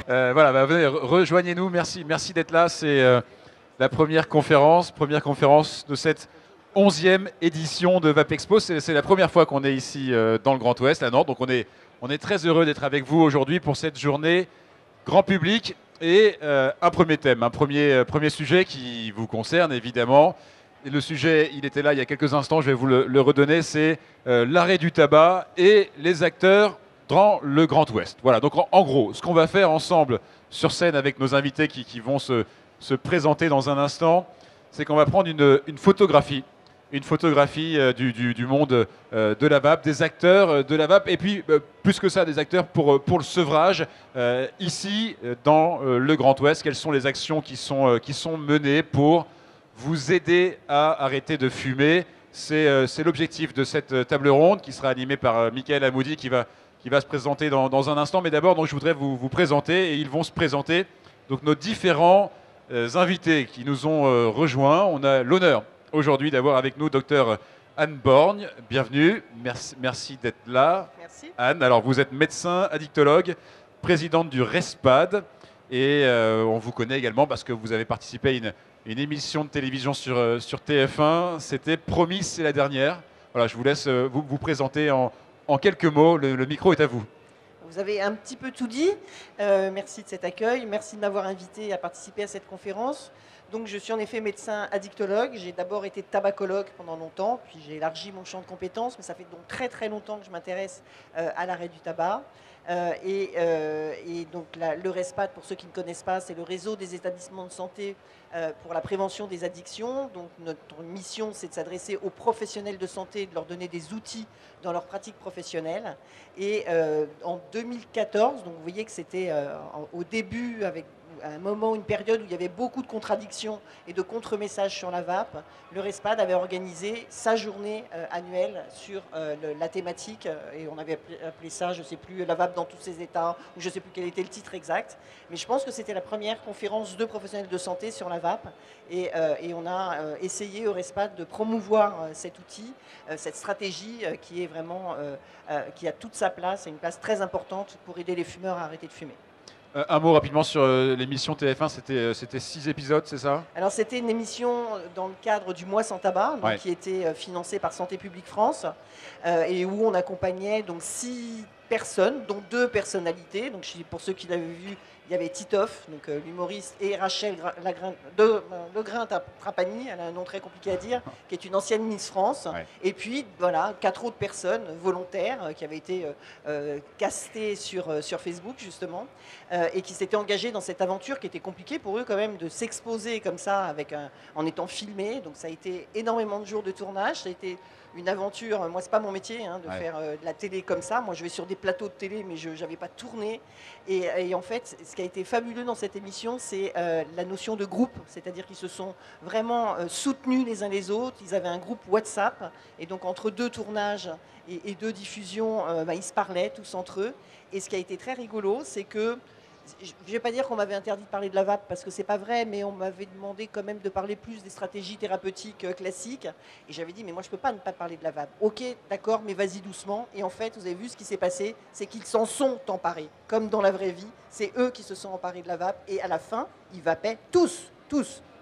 Voilà, bah, venez, rejoignez-nous. Merci d'être là. C'est la première conférence de cette 11e édition de Vapexpo. C'est la première fois qu'on est ici dans le Grand Ouest, à Nantes. Donc on est très heureux d'être avec vous aujourd'hui pour cette journée grand public et un premier thème, premier sujet qui vous concerne évidemment. Et le sujet, il était là il y a quelques instants, je vais vous le redonner, c'est l'arrêt du tabac et les acteurs dans le Grand Ouest. Voilà, donc en gros, ce qu'on va faire ensemble sur scène avec nos invités qui vont se présenter dans un instant, c'est qu'on va prendre une photographie du monde de la vape, des acteurs de la vape, et puis plus que ça, des acteurs pour le sevrage ici dans le Grand Ouest. Quelles sont les actions qui sont menées pour vous aider à arrêter de fumer? C'est l'objectif de cette table ronde qui sera animée par Michael Amoudi qui va se présenter dans un instant. Mais d'abord, donc, je voudrais vous présenter, et ils vont se présenter, donc nos différents invités qui nous ont rejoints. On a l'honneur aujourd'hui d'avoir avec nous Dr Anne Borgne. Bienvenue, merci d'être là. Merci. Anne, alors vous êtes médecin addictologue, présidente du RESPAD, et on vous connaît également parce que vous avez participé à une émission de télévision sur TF1. C'était Promis, c'est la dernière. Voilà, je vous laisse vous présenter en quelques mots. Le micro est à vous. Vous avez un petit peu tout dit. Merci de cet accueil. Merci de m'avoir invité à participer à cette conférence. Donc, je suis en effet médecin addictologue. J'ai d'abord été tabacologue pendant longtemps, puis j'ai élargi mon champ de compétences, mais ça fait donc très très longtemps que je m'intéresse à l'arrêt du tabac. Et donc le RESPAD, pour ceux qui ne connaissent pas, c'est le réseau des établissements de santé pour la prévention des addictions. Donc notre mission, c'est de s'adresser aux professionnels de santé, de leur donner des outils dans leur pratique professionnelle. Et en 2014, donc vous voyez que c'était au début, avec à un moment, une période où il y avait beaucoup de contradictions et de contre-messages sur la vape, le RESPAD avait organisé sa journée annuelle sur la thématique, et on avait appelé ça, je ne sais plus, la vape dans tous ses états, ou je ne sais plus quel était le titre exact, mais je pense que c'était la première conférence de professionnels de santé sur la vape, et on a essayé au RESPAD de promouvoir cet outil, cette stratégie qui est vraiment, qui a toute sa place, et une place très importante pour aider les fumeurs à arrêter de fumer. Un mot rapidement sur l'émission TF1, c'était 6 épisodes, c'est ça? Alors c'était une émission dans le cadre du Mois sans tabac, donc, ouais, qui était financée par Santé publique France, et où on accompagnait donc 6 personnes, dont 2 personnalités. Donc pour ceux qui l'avaient vu, il y avait Titoff, donc l'humoriste, et Rachel Legrain-Trapani, elle a un nom très compliqué à dire, qui est une ancienne Miss France. ouais. Et puis voilà, 4 autres personnes volontaires qui avaient été castées sur Facebook justement, et qui s'étaient engagées dans cette aventure qui était compliquée pour eux quand même de s'exposer comme ça en étant filmés. Donc ça a été énormément de jours de tournage, ça a été une aventure. Moi, c'est pas mon métier de faire de la télé comme ça. Moi, je vais sur des plateaux de télé, mais je n'avais pas tourné. Et en fait, ce qui a été fabuleux dans cette émission, c'est la notion de groupe. C'est-à-dire qu'ils se sont vraiment soutenus les uns les autres. Ils avaient un groupe WhatsApp. Et donc, entre 2 tournages et 2 diffusions, ils se parlaient tous entre eux. Et ce qui a été très rigolo, c'est que je ne vais pas dire qu'on m'avait interdit de parler de la vape parce que c'est pas vrai, mais on m'avait demandé quand même de parler plus des stratégies thérapeutiques classiques. Et j'avais dit, mais moi je ne peux pas ne pas parler de la vape. Ok, d'accord, mais vas-y doucement. Et en fait, vous avez vu ce qui s'est passé, c'est qu'ils s'en sont emparés. Comme dans la vraie vie, c'est eux qui se sont emparés de la vape. Et à la fin, ils vapaient tous.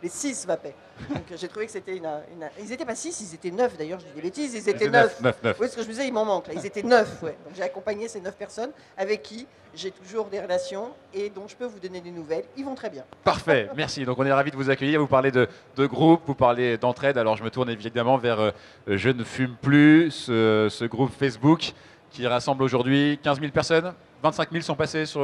Les 6 vapaient. Donc j'ai trouvé que c'était Ils n'étaient pas 6, ils étaient 9 d'ailleurs, je dis des bêtises, ils étaient 9. 9. Oui, ce que je me disais, il m'en manque là. Ils étaient 9, ouais. Donc j'ai accompagné ces 9 personnes avec qui j'ai toujours des relations et dont je peux vous donner des nouvelles. Ils vont très bien. Parfait, merci. Donc on est ravis de vous accueillir. Vous parlez de groupe, vous parlez d'entraide. Alors je me tourne évidemment vers Je ne fume plus, ce groupe Facebook qui rassemble aujourd'hui 15 000 personnes. 25 000 sont passés sur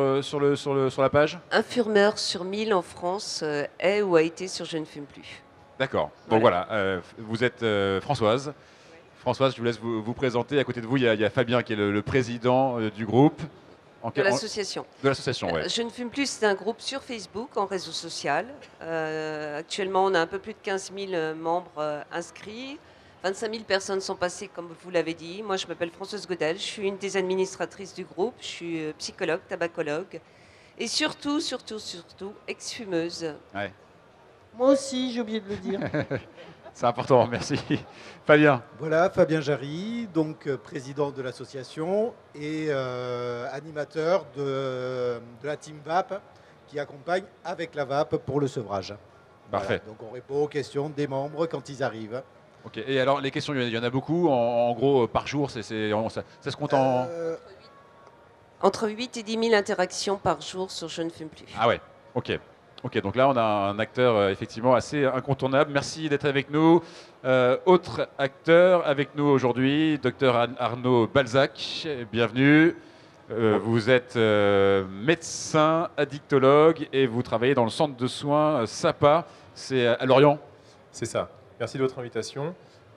la page. Un fumeur sur 1000 en France est ou a été sur Je ne fume plus. D'accord. Donc voilà, vous êtes Françoise. Oui. Françoise, je vous laisse vous présenter. À côté de vous, il y a Fabien qui est le président du groupe. De l'association. De l'association, oui. Je ne fume plus, c'est un groupe sur Facebook, en réseau social. Actuellement, on a un peu plus de 15 000 membres inscrits. 25 000 personnes sont passées, comme vous l'avez dit. Moi, je m'appelle Françoise Godel, je suis une des administratrices du groupe. Je suis psychologue, tabacologue. Et surtout, ex-fumeuse. Ouais. Moi aussi, j'ai oublié de le dire. C'est important, merci. Fabien. Voilà, Fabien Jarry, donc président de l'association et animateur de la team VAP qui accompagne avec la VAP pour le sevrage. Parfait. Voilà, donc on répond aux questions des membres quand ils arrivent. Ok. Et alors les questions, il y en a beaucoup. En gros, par jour, ça se compte en. Entre 8 et 10 000 interactions par jour sur Je ne fume plus. Ah ouais. Ok. Ok. Donc là, on a un acteur effectivement assez incontournable. Merci d'être avec nous. Autre acteur avec nous aujourd'hui, Dr Arnaud Balzac. Bienvenue. Vous êtes médecin addictologue et vous travaillez dans le centre de soins SAPA. C'est à Lorient. C'est ça. Merci de votre invitation.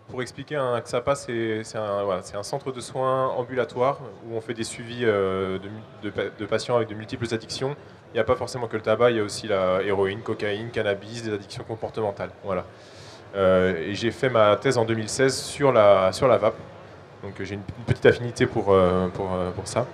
Pour expliquer, un XAPA, c'est un centre de soins ambulatoire où on fait des suivis de patients avec de multiples addictions. Il n'y a pas forcément que le tabac, il y a aussi la héroïne, cocaïne, cannabis, des addictions comportementales. Voilà. Et j'ai fait ma thèse en 2016 sur la VAP. Donc j'ai une petite affinité pour ça.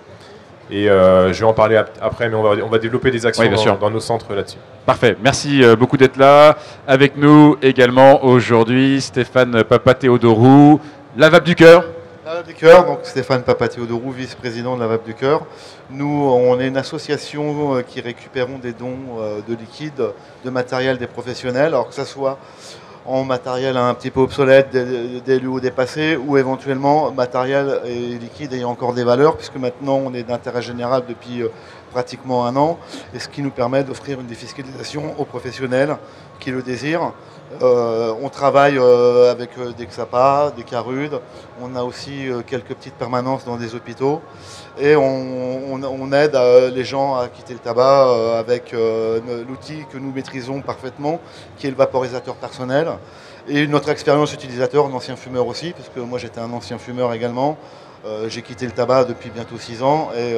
Et je vais en parler après, mais on va développer des actions dans nos centres là-dessus. Parfait, merci beaucoup d'être là. Avec nous également aujourd'hui, Stéphane Papatheodorou, la VAP du cœur. La VAP du cœur, donc Stéphane Papatheodorou, vice-président de la VAP du cœur. Nous, on est une association qui récupérons des dons de liquide, de matériel des professionnels, alors que ce soit en matériel un petit peu obsolète, des LUO dépassés, ou éventuellement matériel et liquide ayant encore des valeurs, puisque maintenant on est d'intérêt général depuis pratiquement un an, et ce qui nous permet d'offrir une défiscalisation aux professionnels qui le désirent. On travaille avec des XAPA, des CARUD, on a aussi quelques petites permanences dans des hôpitaux, et on aide les gens à quitter le tabac avec l'outil que nous maîtrisons parfaitement, qui est le vaporisateur personnel, et notre expérience utilisateur d'ancien fumeur aussi, parce que moi j'étais un ancien fumeur également. J'ai quitté le tabac depuis bientôt 6 ans, et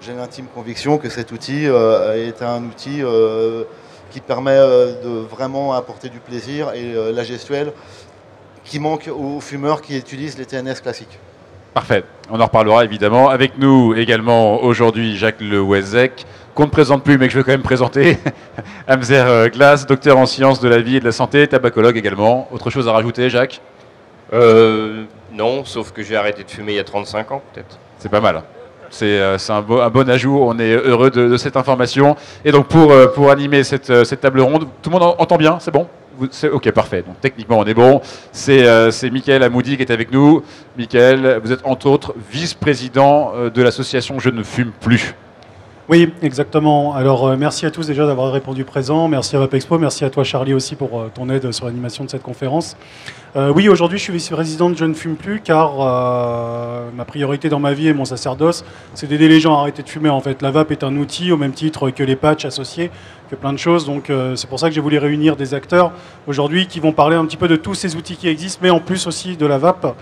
j'ai l'intime conviction que cet outil est un outil qui permet de vraiment apporter du plaisir et la gestuelle qui manque aux fumeurs qui utilisent les TNS classiques. Parfait, on en reparlera évidemment. Avec nous également aujourd'hui Jacques Lewezek, qu'on ne présente plus mais que je vais quand même présenter. Amzer Glass, docteur en sciences de la vie et de la santé, tabacologue également. Autre chose à rajouter, Jacques? Non, sauf que j'ai arrêté de fumer il y a 35 ans peut-être. C'est pas mal. C'est un bon ajout, on est heureux de cette information. Et donc pour animer cette table ronde, tout le monde entend bien, c'est bon? Ok, parfait. Donc techniquement, on est bon. C'est Mickaël Amoudi qui est avec nous. Mickaël, vous êtes entre autres vice-président de l'association Je ne fume plus. Oui, exactement. Alors merci à tous déjà d'avoir répondu présent. Merci à VapExpo, merci à toi Charlie aussi pour ton aide sur l'animation de cette conférence. Oui, aujourd'hui je suis vice-président de Je ne fume plus car ma priorité dans ma vie et mon sacerdoce, c'est d'aider les gens à arrêter de fumer. En fait, la vape est un outil au même titre que les patchs associés, que plein de choses. Donc c'est pour ça que j'ai voulu réunir des acteurs aujourd'hui qui vont parler un petit peu de tous ces outils qui existent, mais en plus aussi de la vape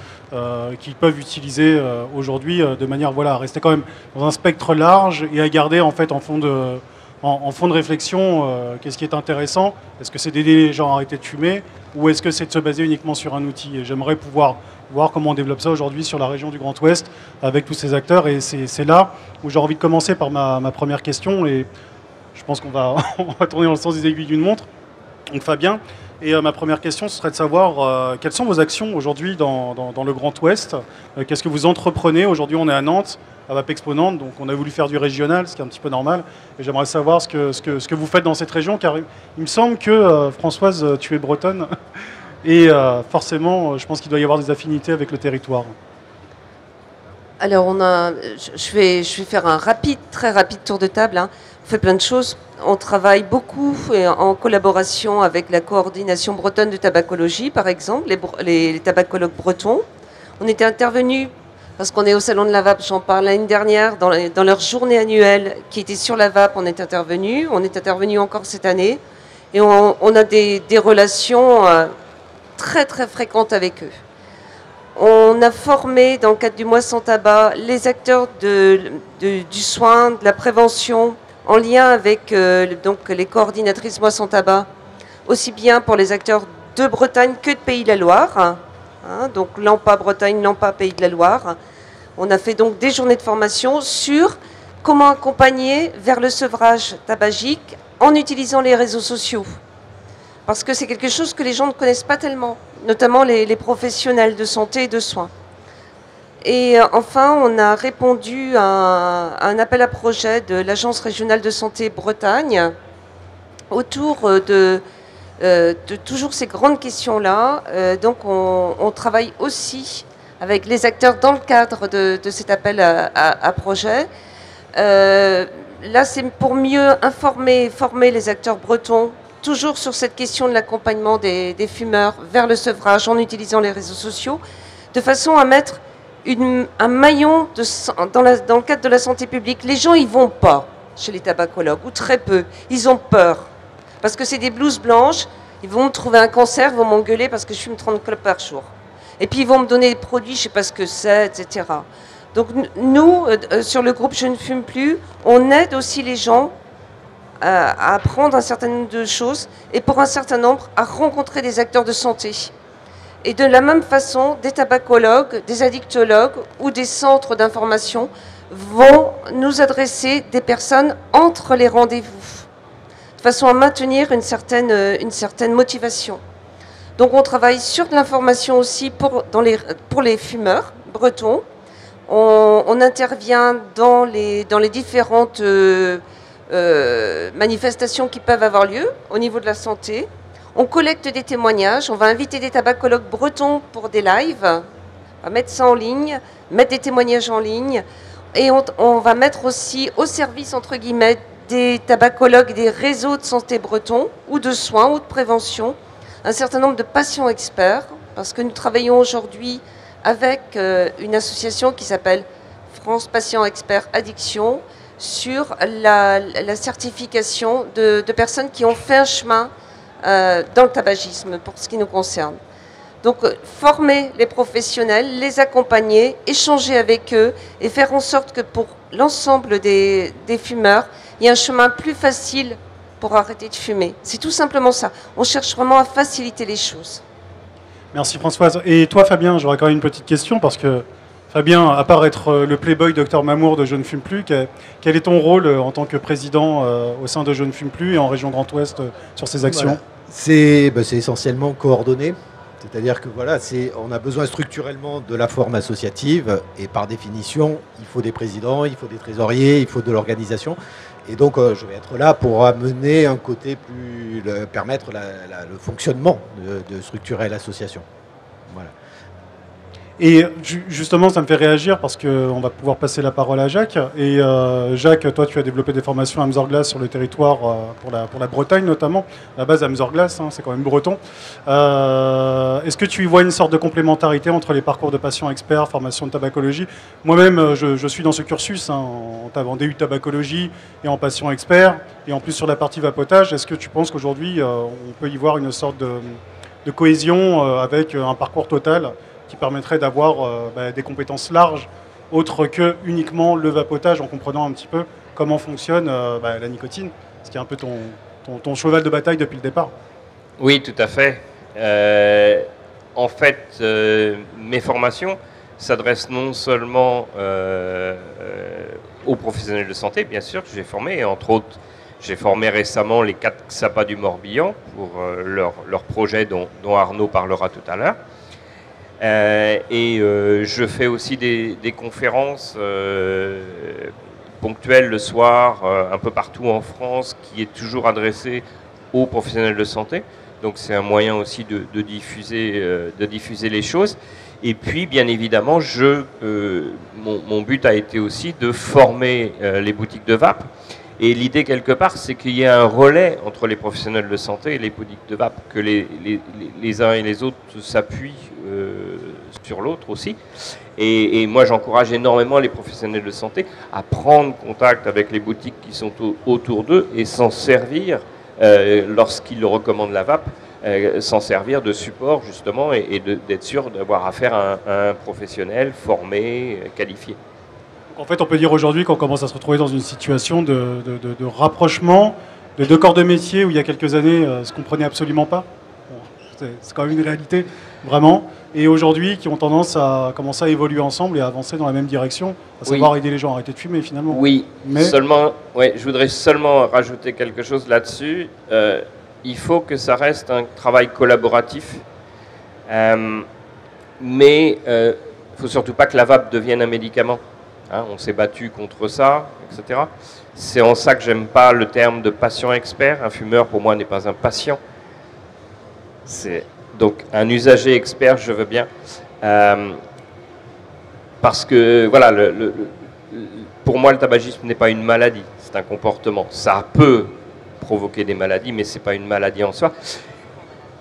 qu'ils peuvent utiliser aujourd'hui de manière à rester quand même dans un spectre large et à garder en fait en fond de réflexion qu'est-ce qui est intéressant. Est-ce que c'est d'aider les gens à arrêter de fumer ou est-ce que c'est de se baser uniquement sur un outil? Et j'aimerais pouvoir voir comment on développe ça aujourd'hui sur la région du Grand Ouest avec tous ces acteurs. Et c'est là où j'ai envie de commencer par ma première question. Et je pense qu'on va, on va tourner dans le sens des aiguilles d'une montre. Donc Fabien, et ma première question, ce serait de savoir quelles sont vos actions aujourd'hui dans le Grand Ouest. Qu'est-ce que vous entreprenez? Aujourd'hui, on est à Nantes, à VapExpo Nantes, donc on a voulu faire du régional, ce qui est un petit peu normal. Et j'aimerais savoir ce que vous faites dans cette région, car il me semble que, Françoise, tu es bretonne. Et forcément, je pense qu'il doit y avoir des affinités avec le territoire. Alors, je vais faire un très rapide tour de table. On fait plein de choses. On travaille beaucoup en collaboration avec la coordination bretonne de tabacologie, par exemple, les tabacologues bretons. On était intervenus, parce qu'on est au Salon de la Vape, j'en parle l'année dernière, dans leur journée annuelle qui était sur la vape, on est intervenus encore cette année. Et on a des relations très très fréquentes avec eux. On a formé, dans le cadre du mois sans tabac, les acteurs du soin, de la prévention, en lien avec donc les coordinatrices mois sans tabac, aussi bien pour les acteurs de Bretagne que de Pays de la Loire. Donc l'AMPA Bretagne, l'AMPA Pays de la Loire. On a fait donc des journées de formation sur comment accompagner vers le sevrage tabagique en utilisant les réseaux sociaux. parce que c'est quelque chose que les gens ne connaissent pas tellement, notamment les professionnels de santé et de soins. Et enfin, on a répondu à un appel à projet de l'Agence régionale de santé Bretagne autour de toujours ces grandes questions-là. Donc on travaille aussi avec les acteurs dans le cadre de cet appel à projet. Là, c'est pour mieux informer et former les acteurs bretons, toujours sur cette question de l'accompagnement des fumeurs vers le sevrage en utilisant les réseaux sociaux, de façon à mettre un maillon dans le cadre de la santé publique. Les gens, ils vont pas chez les tabacologues, ou très peu. Ils ont peur, parce que c'est des blouses blanches. Ils vont me trouver un cancer, ils vont m'engueuler parce que je fume 30 clopes par jour. Et puis ils vont me donner des produits, je ne sais pas ce que c'est, etc. Donc nous, sur le groupe Je ne fume plus, on aide aussi les gens à apprendre un certain nombre de choses et pour un certain nombre à rencontrer des acteurs de santé. Et de la même façon, des tabacologues, des addictologues ou des centres d'information vont nous adresser des personnes entre les rendez-vous, de façon à maintenir une certaine motivation. Donc on travaille sur de l'information aussi pour les fumeurs bretons. On intervient dans les différentes manifestations qui peuvent avoir lieu au niveau de la santé. On collecte des témoignages, on va inviter des tabacologues bretons pour des lives, on va mettre ça en ligne, mettre des témoignages en ligne, et on va mettre aussi au service, entre guillemets, des tabacologues, des réseaux de santé bretons, ou de soins, ou de prévention, un certain nombre de patients experts, parce que nous travaillons aujourd'hui avec une association qui s'appelle France Patients Experts Addiction, sur la certification de personnes qui ont fait un chemin dans le tabagisme, pour ce qui nous concerne. Donc, former les professionnels, les accompagner, échanger avec eux et faire en sorte que pour l'ensemble des fumeurs, il y ait un chemin plus facile pour arrêter de fumer. C'est tout simplement ça. On cherche vraiment à faciliter les choses. Merci Françoise. Et toi Fabien, j'aurais quand même une petite question parce que Fabien, à part être le playboy Dr Mamour de Je ne fume plus, quel est ton rôle en tant que président au sein de Je ne fume plus et en région Grand Ouest sur ces actions? Voilà. C'est essentiellement coordonné. C'est-à-dire que voilà, on a besoin structurellement de la forme associative et par définition, il faut des présidents, il faut des trésoriers, il faut de l'organisation. Et donc, je vais être là pour amener un côté permettre le fonctionnement de structurer l'association. Voilà. Et justement, ça me fait réagir parce qu'on va pouvoir passer la parole à Jacques. Et Jacques, toi, tu as développé des formations à Amzorglas sur le territoire pour la Bretagne notamment. À la base, Amzorglas, c'est quand même breton. Est-ce que tu y vois une sorte de complémentarité entre les parcours de patients experts, formation de tabacologie? Moi-même, je suis dans ce cursus en DU tabacologie et en patient expert, et en plus sur la partie vapotage. Est-ce que tu penses qu'aujourd'hui, on peut y voir une sorte de cohésion avec un parcours total qui permettrait d'avoir des compétences larges, autres que uniquement le vapotage, en comprenant un petit peu comment fonctionne la nicotine, ce qui est un peu ton cheval de bataille depuis le départ? Oui, tout à fait. En fait, mes formations s'adressent non seulement aux professionnels de santé, bien sûr, que j'ai formés, et entre autres, j'ai formé récemment les 4 XAPA du Morbihan pour leur projet dont Arnaud parlera tout à l'heure. Je fais aussi des conférences ponctuelles le soir, un peu partout en France, qui est toujours adressée aux professionnels de santé. Donc c'est un moyen aussi de diffuser les choses. Et puis, bien évidemment, mon but a été aussi de former les boutiques de vape. Et l'idée, quelque part, c'est qu'il y ait un relais entre les professionnels de santé et les boutiques de vape, que les uns et les autres s'appuient sur l'autre aussi. Et moi, j'encourage énormément les professionnels de santé à prendre contact avec les boutiques qui sont autour d'eux et s'en servir lorsqu'ils recommandent la vape, s'en servir de support, justement, et d'être sûr d'avoir affaire à un professionnel formé, qualifié. En fait, on peut dire aujourd'hui qu'on commence à se retrouver dans une situation de rapprochement de 2 corps de métier où il y a quelques années, ne se comprenaient absolument pas. Bon, c'est quand même une réalité, vraiment. Et aujourd'hui, qui ont tendance à commencer à évoluer ensemble et à avancer dans la même direction, à savoir aider les gens à arrêter de fumer, finalement. Oui, je voudrais seulement rajouter quelque chose là-dessus. il faut que ça reste un travail collaboratif. Mais il ne faut surtout pas que la vape devienne un médicament. Hein, on s'est battu contre ça, etc. C'est en ça que j'aime pas le terme de patient expert. Un fumeur, pour moi, n'est pas un patient. C'est donc un usager expert, je veux bien. Parce que, voilà, pour moi, le tabagisme n'est pas une maladie, c'est un comportement. Ça peut provoquer des maladies, mais ce n'est pas une maladie en soi.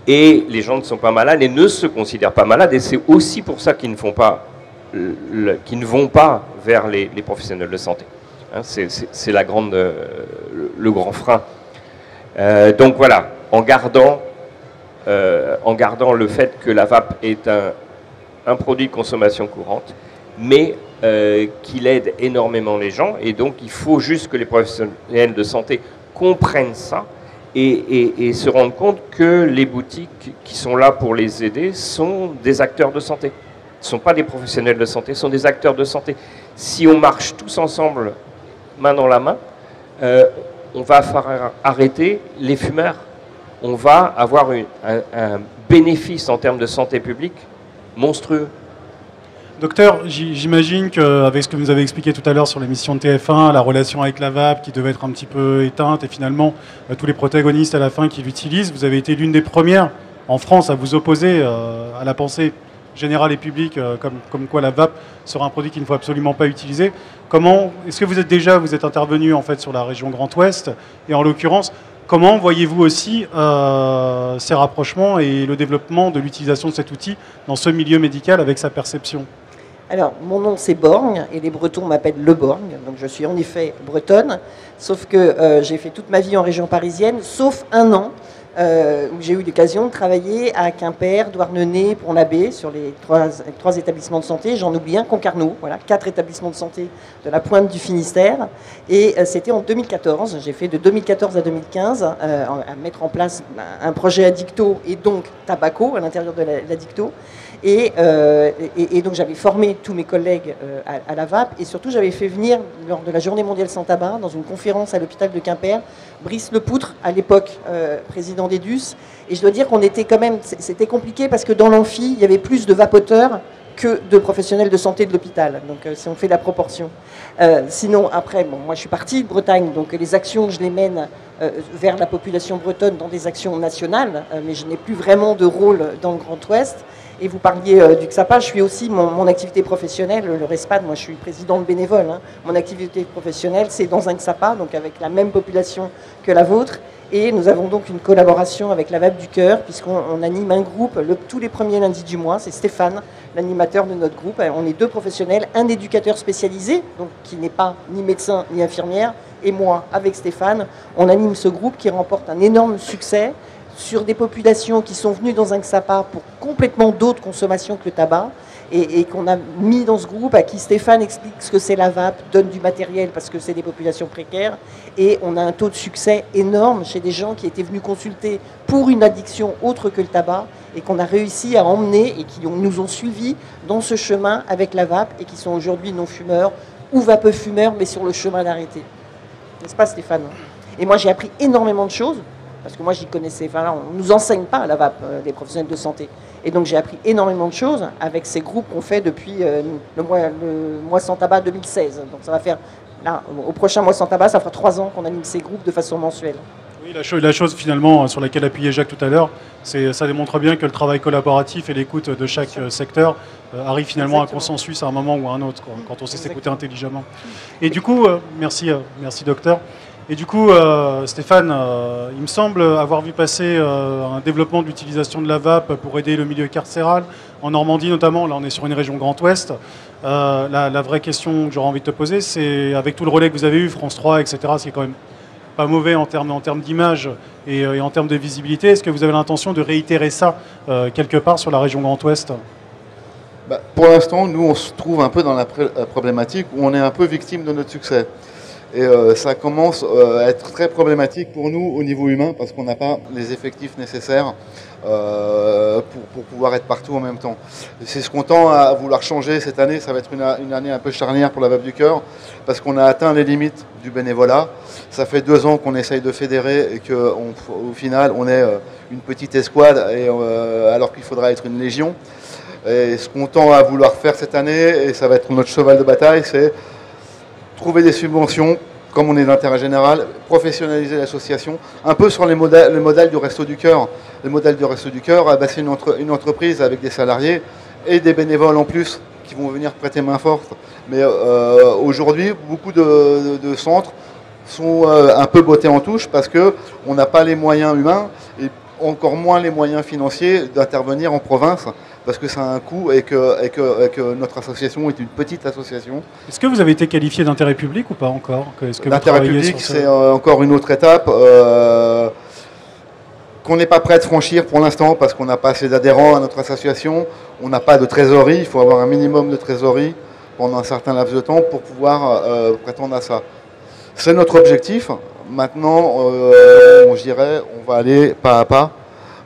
Et les gens ne sont pas malades et ne se considèrent pas malades. Et c'est aussi pour ça qu'ils ne vont pas vers les professionnels de santé. Hein, c'est le grand frein. Donc voilà, en gardant le fait que la vape est un produit de consommation courante, mais qu'il aide énormément les gens. Et donc il faut juste que les professionnels de santé comprennent ça et se rendent compte que les boutiques qui sont là pour les aider sont des acteurs de santé. Ce ne sont pas des professionnels de santé, ce sont des acteurs de santé. Si on marche tous ensemble, main dans la main, on va faire arrêter les fumeurs. On va avoir un bénéfice en termes de santé publique monstrueux. Docteur, j'imagine qu'avec ce que vous avez expliqué tout à l'heure sur l'émission de TF1, la relation avec la vape qui devait être un petit peu éteinte et finalement tous les protagonistes à la fin qui l'utilisent, vous avez été l'une des premières en France à vous opposer à la pensée générale et publique comme quoi la vape sera un produit qu'il ne faut absolument pas utiliser. Est-ce que vous êtes intervenu en fait sur la région Grand Ouest et en l'occurrence, comment voyez-vous aussi ces rapprochements et le développement de l'utilisation de cet outil dans ce milieu médical avec sa perception ? Alors, mon nom c'est Borgne et les Bretons m'appellent Le Borgne, donc je suis en effet bretonne, sauf que j'ai fait toute ma vie en région parisienne, sauf un an où j'ai eu l'occasion de travailler à Quimper, Douarnenez, Pont-l'Abbé, sur les trois établissements de santé. J'en oublie un, Concarneau, voilà, 4 établissements de santé de la pointe du Finistère. Et c'était en 2014, j'ai fait de 2014 à 2015 à mettre en place un projet Addicto et donc Tabaco à l'intérieur de l'Addicto. Et donc j'avais formé tous mes collègues à la vape et surtout j'avais fait venir lors de la Journée mondiale sans tabac dans une conférence à l'hôpital de Quimper Brice Lepoutre, à l'époque président d'EDUS, et je dois dire qu'on était quand même, c'était compliqué parce que dans l'amphi il y avait plus de vapoteurs que de professionnels de santé de l'hôpital, donc si on fait la proportion. Sinon après, bon, moi je suis partie de Bretagne, donc les actions je les mène vers la population bretonne dans des actions nationales, mais je n'ai plus vraiment de rôle dans le Grand Ouest. Et vous parliez du XAPA, je suis aussi, mon activité professionnelle, le RESPAD, moi je suis présidente bénévole. Hein. Mon activité professionnelle, c'est dans un XAPA, donc avec la même population que la vôtre. Et nous avons donc une collaboration avec la Vape du Cœur, puisqu'on anime un groupe tous les premiers lundis du mois. C'est Stéphane, l'animateur de notre groupe. On est 2 professionnels, un éducateur spécialisé, donc qui n'est pas ni médecin ni infirmière, et moi, avec Stéphane, on anime ce groupe qui remporte un énorme succès sur des populations qui sont venues dans un XAPA pour complètement d'autres consommations que le tabac et qu'on a mis dans ce groupe, à qui Stéphane explique ce que c'est la vape, donne du matériel parce que c'est des populations précaires et on a un taux de succès énorme chez des gens qui étaient venus consulter pour une addiction autre que le tabac et qu'on a réussi à emmener et qui nous ont suivis dans ce chemin avec la vape et qui sont aujourd'hui non-fumeurs ou vapeux-fumeurs mais sur le chemin d'arrêter. N'est-ce pas Stéphane ? Et moi j'ai appris énormément de choses. Parce que moi, j'y connaissais. Enfin, là, on ne nous enseigne pas la vape, les professionnels de santé. Et donc, j'ai appris énormément de choses avec ces groupes qu'on fait depuis le mois sans tabac 2016. Donc, ça va faire, là, au prochain mois sans tabac, ça fera 3 ans qu'on anime ces groupes de façon mensuelle. Oui, la chose finalement sur laquelle appuyait Jacques tout à l'heure, ça démontre bien que le travail collaboratif et l'écoute de chaque secteur arrive finalement à un consensus à un moment ou à un autre, quoi, quand on sait s'écouter intelligemment. Et du coup, merci docteur. Et du coup, Stéphane, il me semble avoir vu passer un développement de l'utilisation de la vape pour aider le milieu carcéral, en Normandie notamment, là on est sur une région Grand Ouest. La vraie question que j'aurais envie de te poser, c'est avec tout le relais que vous avez eu, France 3, etc., ce qui est quand même pas mauvais en termes d'image et en termes de visibilité, est-ce que vous avez l'intention de réitérer ça quelque part sur la région Grand Ouest ? Pour l'instant, nous on se trouve un peu dans la problématique où on est un peu victime de notre succès. Et ça commence à être très problématique pour nous au niveau humain parce qu'on n'a pas les effectifs nécessaires pour pouvoir être partout en même temps. C'est ce qu'on tend à vouloir changer cette année. Ça va être une année un peu charnière pour la Vape du Cœur parce qu'on a atteint les limites du bénévolat. Ça fait 2 ans qu'on essaye de fédérer et qu'au final on est une petite escouade alors qu'il faudra être une légion. Et ce qu'on tend à vouloir faire cette année, et ça va être notre cheval de bataille, c'est trouver des subventions, comme on est d'intérêt général, professionnaliser l'association, un peu sur le modèle du Resto du Cœur. Le modèle du Resto du Cœur, c'est une entreprise avec des salariés et des bénévoles en plus qui vont venir prêter main forte. Mais aujourd'hui, beaucoup de centres sont un peu bottés en touche parce qu'on n'a pas les moyens humains et encore moins les moyens financiers d'intervenir en province parce que ça a un coût et que notre association est une petite association. Est-ce que vous avez été qualifié d'intérêt public ou pas encore? L'intérêt public, c'est encore une autre étape qu'on n'est pas prêt de franchir pour l'instant parce qu'on n'a pas assez d'adhérents à notre association, on n'a pas de trésorerie, il faut avoir un minimum de trésorerie pendant un certain laps de temps pour pouvoir prétendre à ça. C'est notre objectif. Maintenant, je dirais, on va aller pas à pas.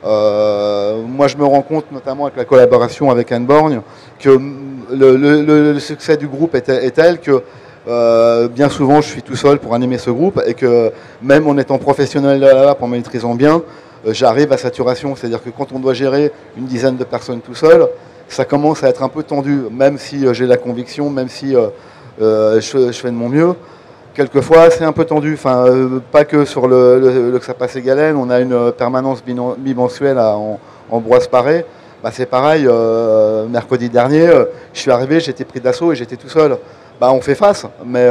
Moi, je me rends compte, notamment avec la collaboration avec Anne Borgne, que le succès du groupe est tel que bien souvent, je suis tout seul pour animer ce groupe et que même en étant professionnel de la vape, en maîtrisant bien, j'arrive à saturation. C'est-à-dire que quand on doit gérer une dizaine de personnes tout seul, ça commence à être un peu tendu, même si j'ai la conviction, même si je fais de mon mieux. Quelquefois, c'est un peu tendu, enfin, pas que sur le Xapas et Galen, on a une permanence bimensuelle en Ambroise-Paré. Bah, c'est pareil, mercredi dernier, je suis arrivé, j'étais pris d'assaut et j'étais tout seul. Bah, on fait face, mais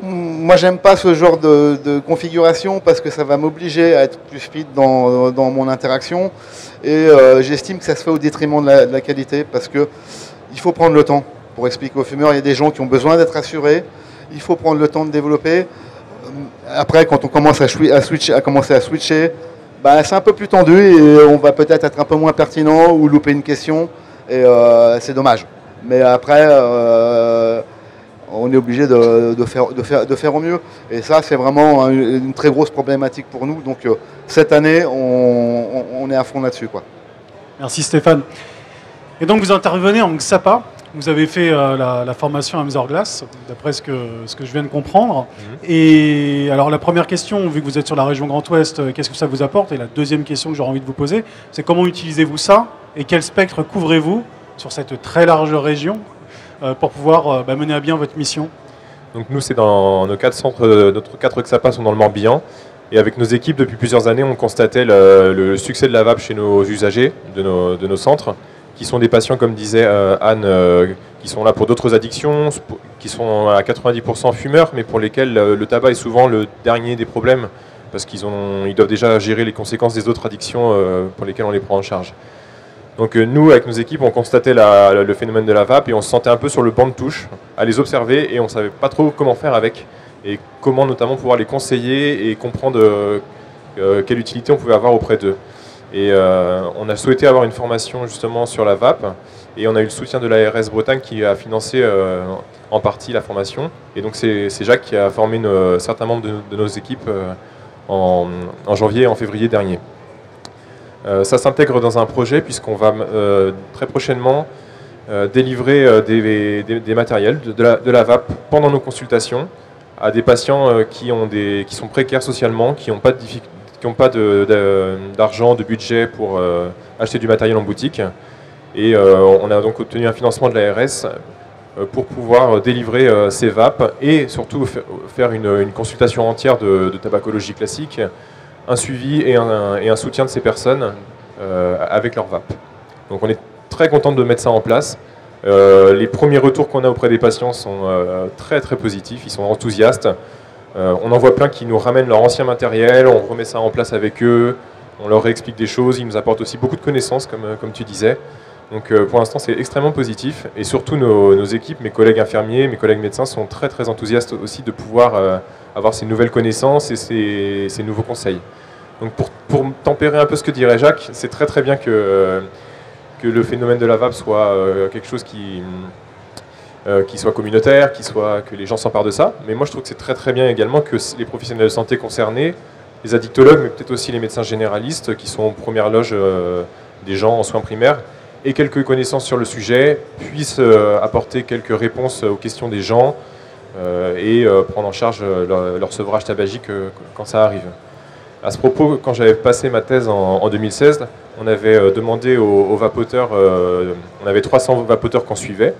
moi, j'aime pas ce genre de configuration parce que ça va m'obliger à être plus speed dans mon interaction et j'estime que ça se fait au détriment de la qualité parce qu'il faut prendre le temps. Pour expliquer aux fumeurs, il y a des gens qui ont besoin d'être assurés. Il faut prendre le temps de développer. Après, quand on commence à switcher, bah, c'est un peu plus tendu et on va peut-être être un peu moins pertinent ou louper une question. Et c'est dommage. Mais après, on est obligé de faire au mieux. Et ça, c'est vraiment une très grosse problématique pour nous. Donc cette année, on est à fond là-dessus, quoi. Merci Stéphane. Et donc vous intervenez en XAPA. Vous avez fait la formation à Mzorglas, d'après ce que je viens de comprendre. Et alors la première question, vu que vous êtes sur la région Grand Ouest, qu'est-ce que ça vous apporte? Et la deuxième question que j'aurais envie de vous poser, c'est comment utilisez-vous ça et quel spectre couvrez-vous sur cette très large région pour pouvoir mener à bien votre mission? Donc nous, c'est dans nos 4 centres, notre 4 XAPA sont dans le Morbihan. Et avec nos équipes, depuis plusieurs années, on constatait le succès de la vape chez nos usagers de nos centres, qui sont des patients, comme disait Anne, qui sont là pour d'autres addictions, qui sont à 90% fumeurs, mais pour lesquels le tabac est souvent le dernier des problèmes, parce qu'ils doivent déjà gérer les conséquences des autres addictions pour lesquelles on les prend en charge. Donc nous, avec nos équipes, on constatait le phénomène de la vape et on se sentait un peu sur le banc de touche, à les observer, et on ne savait pas trop comment faire avec, et comment notamment pouvoir les conseiller et comprendre quelle utilité on pouvait avoir auprès d'eux. Et on a souhaité avoir une formation justement sur la vape et on a eu le soutien de l'ARS Bretagne qui a financé en partie la formation. Et donc c'est Jacques qui a formé certains membres de nos équipes en janvier et en février dernier. Ça s'intègre dans un projet puisqu'on va très prochainement délivrer des matériels de la vape pendant nos consultations à des patients qui sont précaires socialement, qui n'ont pas de difficultés, qui n'ont pas d'argent, de budget pour acheter du matériel en boutique. Et on a donc obtenu un financement de l'ARS pour pouvoir délivrer ces vapes et surtout faire une consultation entière de tabacologie classique, un suivi et un soutien de ces personnes avec leurs vapes. Donc on est très content de mettre ça en place. Les premiers retours qu'on a auprès des patients sont très très positifs, ils sont enthousiastes. On en voit plein qui nous ramènent leur ancien matériel, on remet ça en place avec eux, on leur explique des choses, ils nous apportent aussi beaucoup de connaissances, comme tu disais. Donc pour l'instant, c'est extrêmement positif. Et surtout, nos équipes, mes collègues infirmiers, mes collègues médecins sont très très enthousiastes aussi de pouvoir avoir ces nouvelles connaissances et ces nouveaux conseils. Donc pour tempérer un peu ce que dirait Jacques, c'est très très bien que le phénomène de la vape soit quelque chose qui soit communautaire, que les gens s'emparent de ça. Mais moi, je trouve que c'est très très bien également que les professionnels de santé concernés, les addictologues, mais peut-être aussi les médecins généralistes qui sont en première loge des gens en soins primaires, aient quelques connaissances sur le sujet, puissent apporter quelques réponses aux questions des gens et prendre en charge leur sevrage tabagique quand ça arrive. À ce propos, quand j'avais passé ma thèse en 2016, on avait demandé aux vapoteurs, on avait 300 vapoteurs qu'on suivait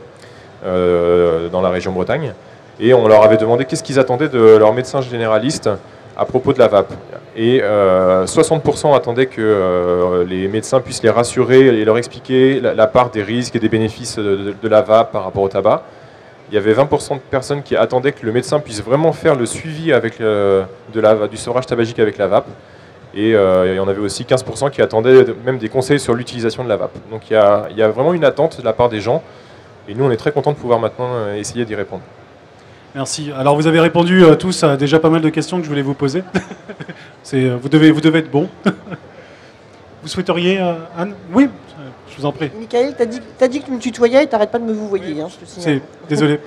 dans la région Bretagne, et on leur avait demandé qu'est-ce qu'ils attendaient de leur médecin généraliste à propos de la vape. Et 60% attendaient que les médecins puissent les rassurer et leur expliquer la part des risques et des bénéfices de la vape par rapport au tabac. Il y avait 20% de personnes qui attendaient que le médecin puisse vraiment faire le suivi avec du sevrage tabagique avec la vape. Et il y en avait aussi 15% qui attendaient même des conseils sur l'utilisation de la vape. Donc il y a vraiment une attente de la part des gens. Et nous, on est très contents de pouvoir maintenant essayer d'y répondre. Merci. Alors vous avez répondu tous à déjà pas mal de questions que je voulais vous poser. Vous devez être bon. Vous souhaiteriez, Anne? Oui, je vous en prie. Michael, t'as dit que tu me tutoyais et t'arrêtes pas de me vous voyer, hein, je te signale. Désolé.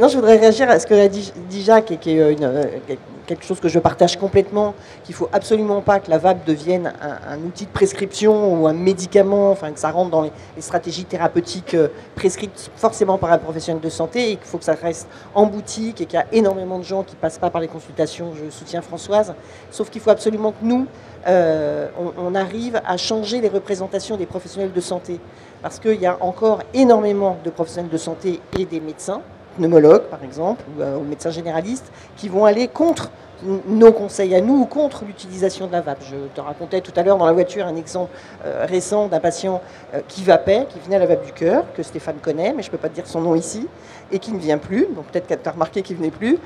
Non, je voudrais réagir à ce que a dit Jacques, et qui est quelque chose que je partage complètement, qu'il ne faut absolument pas que la vape devienne un outil de prescription ou un médicament, enfin que ça rentre dans les stratégies thérapeutiques prescrites forcément par un professionnel de santé, et qu'il faut que ça reste en boutique, et qu'il y a énormément de gens qui ne passent pas par les consultations. Je soutiens Françoise. Sauf qu'il faut absolument que nous, on arrive à changer les représentations des professionnels de santé. Parce qu'il y a encore énormément de professionnels de santé et des médecins, pneumologues par exemple, ou médecins généralistes, qui vont aller contre nos conseils à nous ou contre l'utilisation de la vape. Je te racontais tout à l'heure dans la voiture un exemple récent d'un patient qui vapait, qui venait à la vape du cœur, que Stéphane connaît, mais je ne peux pas te dire son nom ici, et qui ne vient plus. Donc peut-être que tu as remarqué qu'il ne venait plus,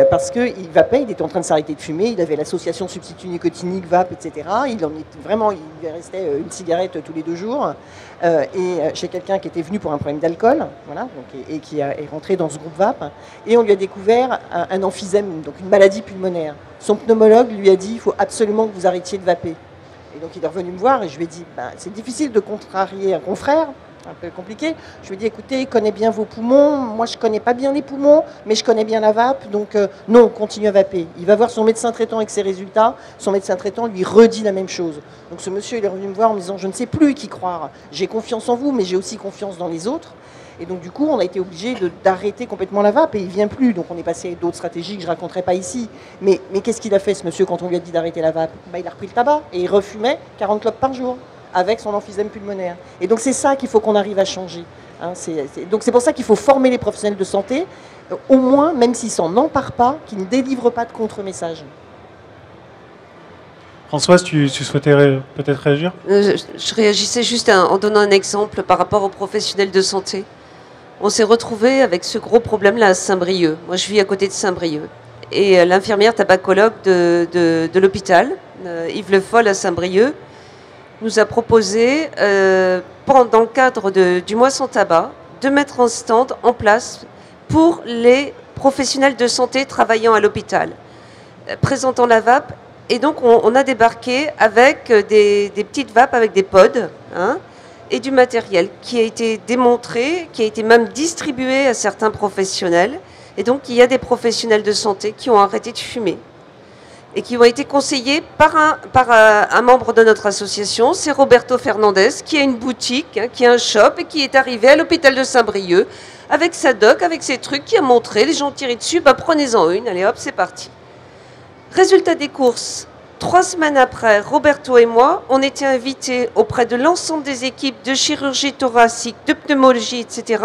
parce qu'il vapait, il était en train de s'arrêter de fumer, il avait l'association de substituts nicotiniques, vape, etc. Il lui restait une cigarette tous les 2 jours, et chez quelqu'un qui était venu pour un problème d'alcool, voilà, donc, et qui est rentré dans ce groupe vape, et on lui a découvert un emphysème, donc une maladie pulmonaire. Son pneumologue lui a dit il faut absolument que vous arrêtiez de vaper. Et donc il est revenu me voir et je lui ai dit c'est difficile de contrarier un confrère, un peu compliqué. Je lui ai dit écoutez, il connaît bien vos poumons, moi je connais pas bien les poumons, mais je connais bien la vape, donc non, continue à vaper. Il va voir son médecin traitant avec ses résultats, son médecin traitant lui redit la même chose. Donc ce monsieur il est revenu me voir en me disant je ne sais plus qui croire, j'ai confiance en vous mais j'ai aussi confiance dans les autres. Et donc du coup, on a été obligé d'arrêter complètement la vape et il ne vient plus. Donc on est passé à d'autres stratégies que je ne raconterai pas ici. Mais qu'est-ce qu'il a fait ce monsieur quand on lui a dit d'arrêter la vape? Il a repris le tabac et il refumait 40 clopes par jour avec son emphysème pulmonaire. Et donc c'est ça qu'il faut qu'on arrive à changer. Hein, donc c'est pour ça qu'il faut former les professionnels de santé, au moins, même s'ils s'en emparent pas, qu'ils ne délivrent pas de contre-messages. Françoise, tu souhaitais peut-être réagir? Je réagissais juste en donnant un exemple par rapport aux professionnels de santé. On s'est retrouvé avec ce gros problème-là à Saint-Brieuc. Moi, je vis à côté de Saint-Brieuc. Et l'infirmière tabacologue de l'hôpital, Yves Le Foll à Saint-Brieuc, nous a proposé, dans le cadre du mois sans tabac, de mettre un stand en place pour les professionnels de santé travaillant à l'hôpital, présentant la vape. Et donc, on a débarqué avec des petites vapes, avec des pods, hein, et du matériel qui a été démontré, qui a été même distribué à certains professionnels. Et donc, il y a des professionnels de santé qui ont arrêté de fumer et qui ont été conseillés par un membre de notre association. C'est Roberto Fernandez, qui a une boutique, hein, qui a un shop et qui est arrivé à l'hôpital de Saint-Brieuc avec sa doc, avec ses trucs, qui a montré, les gens tiraient dessus, prenez-en une, allez hop, c'est parti. Résultat des courses. 3 semaines après, Roberto et moi, on était invités auprès de l'ensemble des équipes de chirurgie thoracique, de pneumologie, etc.,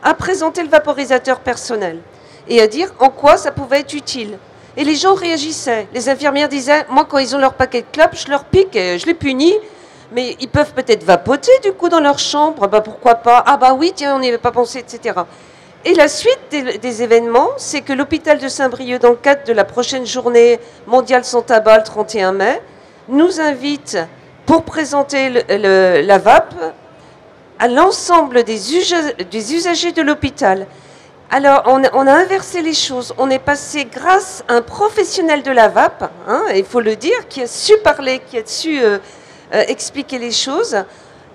à présenter le vaporisateur personnel et à dire en quoi ça pouvait être utile. Et les gens réagissaient. Les infirmières disaient, moi, quand ils ont leur paquet de clopes, je leur pique et je les punis, mais ils peuvent peut-être vapoter, du coup, dans leur chambre. Pourquoi pas? Oui, tiens, on n'y avait pas pensé, etc. Et la suite des événements, c'est que l'hôpital de Saint-Brieuc, dans le cadre de la prochaine journée mondiale sans tabac, le 31 mai, nous invite pour présenter la vape à l'ensemble des usagers de l'hôpital. Alors, on a inversé les choses. On est passé grâce à un professionnel de la vape, hein, il faut le dire, qui a su parler, qui a su expliquer les choses.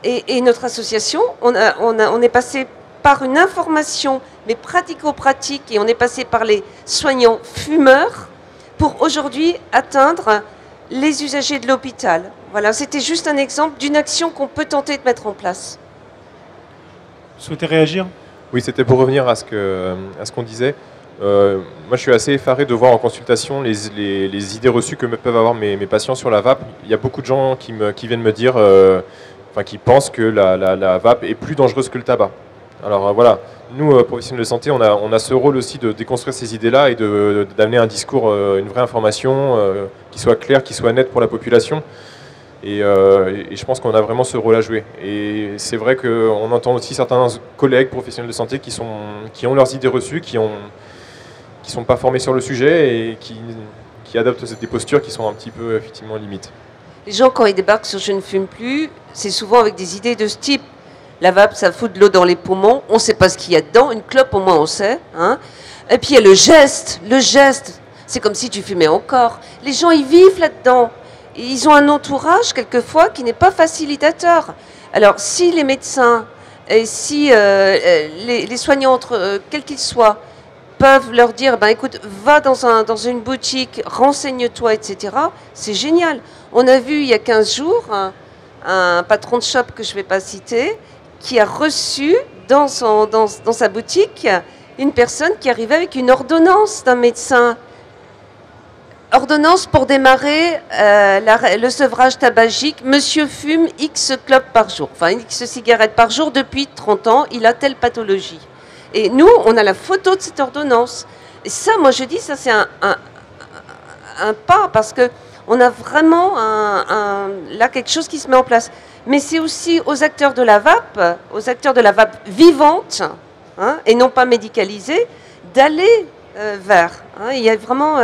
Et notre association, on est passé par une information, mais pratico-pratique, et on est passé par les soignants fumeurs, pour aujourd'hui atteindre les usagers de l'hôpital. Voilà, c'était juste un exemple d'une action qu'on peut tenter de mettre en place. Vous souhaitez réagir? Oui, c'était pour revenir à ce qu'on disait. Moi, je suis assez effaré de voir en consultation les idées reçues que peuvent avoir mes patients sur la vape. Il y a beaucoup de gens qui viennent me dire, qui pensent que la vape est plus dangereuse que le tabac. Alors voilà, nous, professionnels de santé, on a ce rôle aussi de déconstruire ces idées-là et d'amener un discours, une vraie information qui soit claire, qui soit nette pour la population. Et je pense qu'on a vraiment ce rôle à jouer. Et c'est vrai qu'on entend aussi certains collègues professionnels de santé qui ont leurs idées reçues, qui sont pas formés sur le sujet et qui adoptent des postures qui sont un petit peu effectivement limites. Les gens, quand ils débarquent sur Je ne fume plus, c'est souvent avec des idées de ce type. La vape, ça fout de l'eau dans les poumons, on ne sait pas ce qu'il y a dedans, une clope au moins on sait. Hein. Et puis il y a le geste, c'est comme si tu fumais encore. Les gens, ils vivent là-dedans. Ils ont un entourage, quelquefois, qui n'est pas facilitateur. Alors, si les médecins, et si les soignants, quels qu'ils soient, peuvent leur dire, écoute, va dans une boutique, renseigne-toi, etc., c'est génial. On a vu, il y a 15 jours, un patron de shop que je ne vais pas citer, qui a reçu dans sa boutique une personne qui arrivait avec une ordonnance d'un médecin. Ordonnance pour démarrer le sevrage tabagique. Monsieur fume X clopes par jour, enfin X cigarettes par jour depuis 30 ans, il a telle pathologie. Et nous, on a la photo de cette ordonnance. Et ça, moi je dis, ça c'est un pas, parce qu'on a vraiment là quelque chose qui se met en place. Mais c'est aussi aux acteurs de la vape vivante, hein, et non pas médicalisée, d'aller vers. Hein, il y a vraiment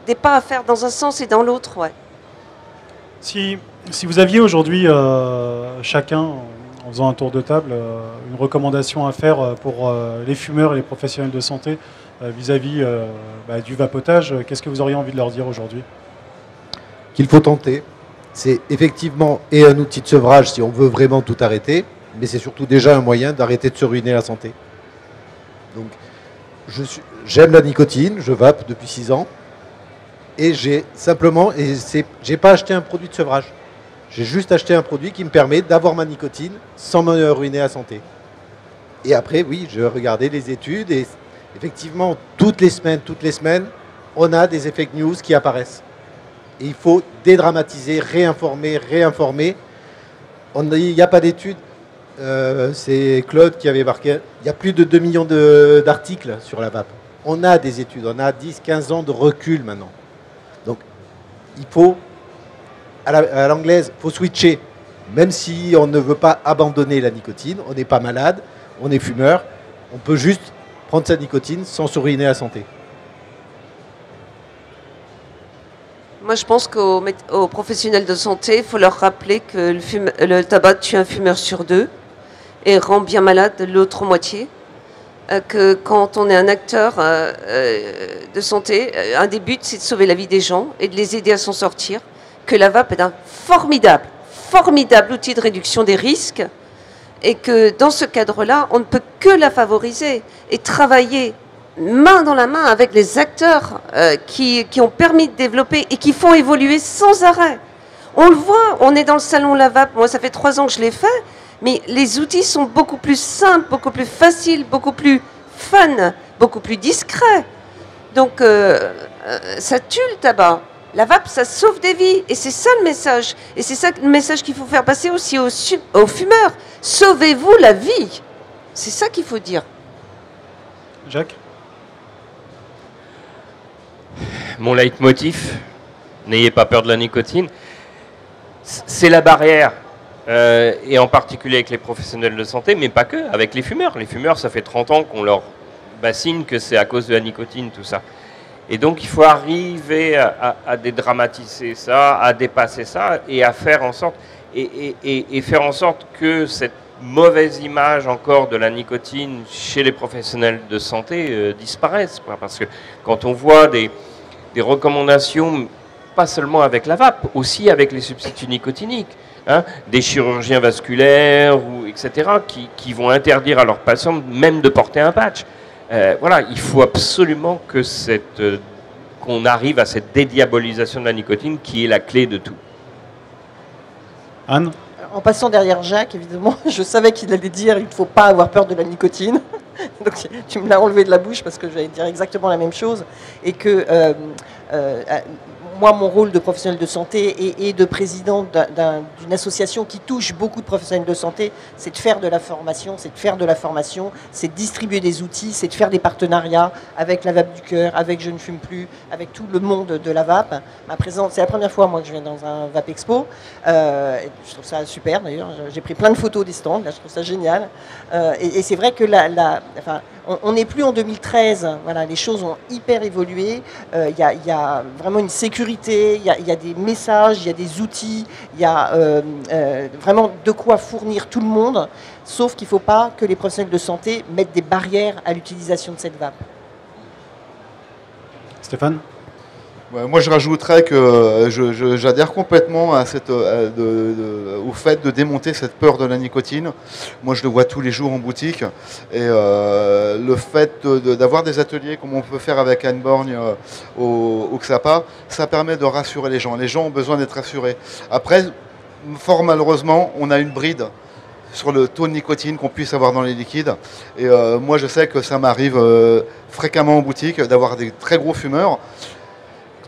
des pas à faire dans un sens et dans l'autre. Ouais. Si vous aviez aujourd'hui chacun, en faisant un tour de table, une recommandation à faire pour les fumeurs et les professionnels de santé vis-à-vis du vapotage, qu'est-ce que vous auriez envie de leur dire aujourd'hui? Qu'il faut tenter. C'est effectivement un outil de sevrage si on veut vraiment tout arrêter, mais c'est surtout déjà un moyen d'arrêter de se ruiner la santé. Donc, j'aime la nicotine, je vape depuis 6 ans, et j'ai pas acheté un produit de sevrage. J'ai juste acheté un produit qui me permet d'avoir ma nicotine sans me ruiner la santé. Et après, oui, je regardais les études, et effectivement, toutes les semaines, on a des fake news qui apparaissent. Et il faut dédramatiser, réinformer. Il n'y a pas d'études. C'est Claude qui avait marqué. Il y a plus de 2 millions d'articles sur la vape. On a des études, on a 10-15 ans de recul maintenant. Donc, il faut, à l'anglaise, il faut switcher. Même si on ne veut pas abandonner la nicotine, on n'est pas malade, on est fumeur, on peut juste prendre sa nicotine sans se ruiner la santé. Moi, je pense qu'aux professionnels de santé, il faut leur rappeler que le tabac tue un fumeur sur 2 et rend bien malade l'autre moitié. Que quand on est un acteur de santé, un des buts, c'est de sauver la vie des gens et de les aider à s'en sortir. Que la vape est un formidable outil de réduction des risques et que dans ce cadre-là, on ne peut que la favoriser et travailler main dans la main avec les acteurs qui ont permis de développer et qui font évoluer sans arrêt. On le voit, on est dans le salon La Vape, moi ça fait 3 ans que je l'ai fait, mais les outils sont beaucoup plus simples, beaucoup plus faciles, beaucoup plus fun, beaucoup plus discrets. Donc ça tue le tabac. La vape, ça sauve des vies. Et c'est ça le message. Et c'est ça le message qu'il faut faire passer aussi aux fumeurs. Sauvez-vous la vie. C'est ça qu'il faut dire. Jacques ? Mon leitmotiv, n'ayez pas peur de la nicotine, c'est la barrière. Et en particulier avec les professionnels de santé, mais pas que, avec les fumeurs. Les fumeurs, ça fait 30 ans qu'on leur bassine que c'est à cause de la nicotine, tout ça. Et donc il faut arriver à dédramatiser ça, à dépasser ça et à faire en sorte, et faire en sorte que cette mauvaise image encore de la nicotine chez les professionnels de santé disparaisse. Parce que quand on voit des recommandations, pas seulement avec la vape, aussi avec les substituts nicotiniques, hein, des chirurgiens vasculaires, etc., qui vont interdire à leurs patients même de porter un patch. Voilà, il faut absolument que qu'on arrive à cette dédiabolisation de la nicotine qui est la clé de tout. Anne ? En passant derrière Jacques, évidemment, je savais qu'il allait dire il ne faut pas avoir peur de la nicotine. Donc tu me l'as enlevé de la bouche parce que j'allais dire exactement la même chose. Et que moi, mon rôle de professionnel de santé et de président d'une association qui touche beaucoup de professionnels de santé, c'est de faire de la formation, c'est de distribuer des outils, c'est de faire des partenariats avec la VAP du Cœur, avec Je ne fume plus, avec tout le monde de la VAP. C'est la première fois, moi, que je viens dans un VAP Expo. Je trouve ça super, d'ailleurs. J'ai pris plein de photos des stands, là, je trouve ça génial. Et c'est vrai que on n'est plus en 2013, voilà, les choses ont hyper évolué, il y a vraiment une sécurité, il y a des messages, il y a des outils, il y a vraiment de quoi fournir tout le monde, sauf qu'il ne faut pas que les professionnels de santé mettent des barrières à l'utilisation de cette vape. Stéphane ? Ouais, moi, je rajouterais que j'adhère complètement à au fait de démonter cette peur de la nicotine. Moi, je le vois tous les jours en boutique. Et le fait d'avoir des ateliers comme on peut faire avec Anne Borgne au XAPA, ça permet de rassurer les gens. Les gens ont besoin d'être rassurés. Après, fort malheureusement, on a une bride sur le taux de nicotine qu'on puisse avoir dans les liquides. Et moi, je sais que ça m'arrive fréquemment en boutique d'avoir des très gros fumeurs.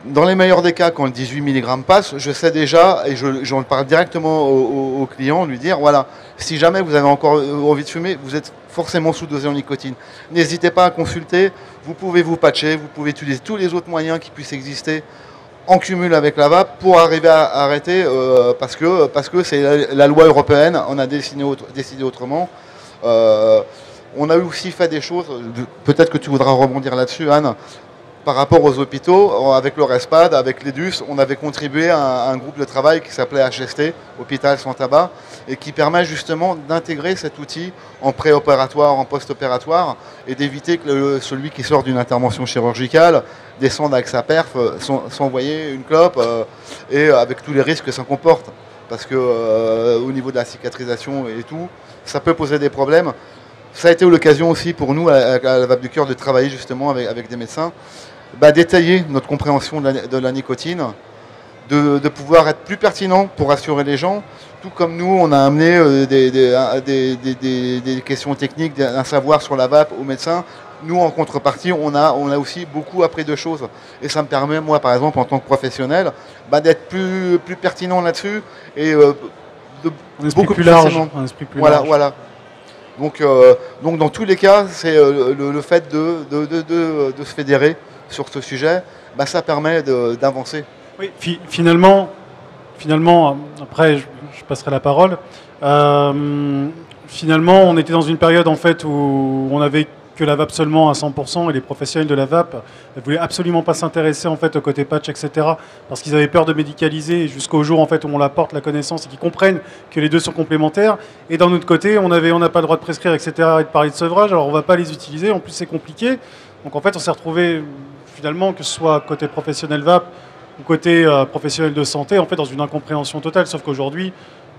Dans les meilleurs des cas, quand le 18 mg passe, je sais déjà, et j'en parle directement au client, lui dire, voilà, si jamais vous avez encore envie de fumer, vous êtes forcément sous-dosé en nicotine. N'hésitez pas à consulter, vous pouvez vous patcher, vous pouvez utiliser tous les autres moyens qui puissent exister en cumul avec la vape pour arriver à arrêter, parce que c'est la loi européenne, on a décidé autrement. On a aussi fait des choses, peut-être que tu voudras rebondir là-dessus, Anne. Par rapport aux hôpitaux, avec le RESPAD, avec l'EDUS, on avait contribué à un groupe de travail qui s'appelait HST, Hôpital Sans Tabac, et qui permet justement d'intégrer cet outil en préopératoire, en post-opératoire, et d'éviter que celui qui sort d'une intervention chirurgicale descende avec sa perf, s'envoyer une clope, et avec tous les risques que ça comporte. Parce que au niveau de la cicatrisation et tout, ça peut poser des problèmes. Ça a été l'occasion aussi pour nous, à la VAP du Cœur, de travailler justement avec des médecins, d'étayer notre compréhension de la nicotine, de pouvoir être plus pertinent pour rassurer les gens, tout comme nous, on a amené des questions techniques, un savoir sur la vape aux médecins. Nous, en contrepartie, on a aussi beaucoup appris de choses. Et ça me permet, moi, par exemple, en tant que professionnel, d'être plus pertinent là-dessus et beaucoup plus large. Un esprit plus large. Voilà. Donc, dans tous les cas, c'est le fait de se fédérer sur ce sujet, ça permet d'avancer. Oui, finalement, après je passerai la parole. Finalement, on était dans une période en fait où on avait que la vape seulement à 100% et les professionnels de la vape ne voulaient absolument pas s'intéresser en fait au côté patch, etc. parce qu'ils avaient peur de médicaliser jusqu'au jour en fait où on apporte la connaissance et qu'ils comprennent que les deux sont complémentaires. Et d'un autre côté, on n'a pas le droit de prescrire, etc. et de parler de sevrage, alors on ne va pas les utiliser. En plus, c'est compliqué. Donc en fait, on s'est retrouvé finalement, que ce soit côté professionnel vape ou côté professionnel de santé, en fait, dans une incompréhension totale. Sauf qu'aujourd'hui,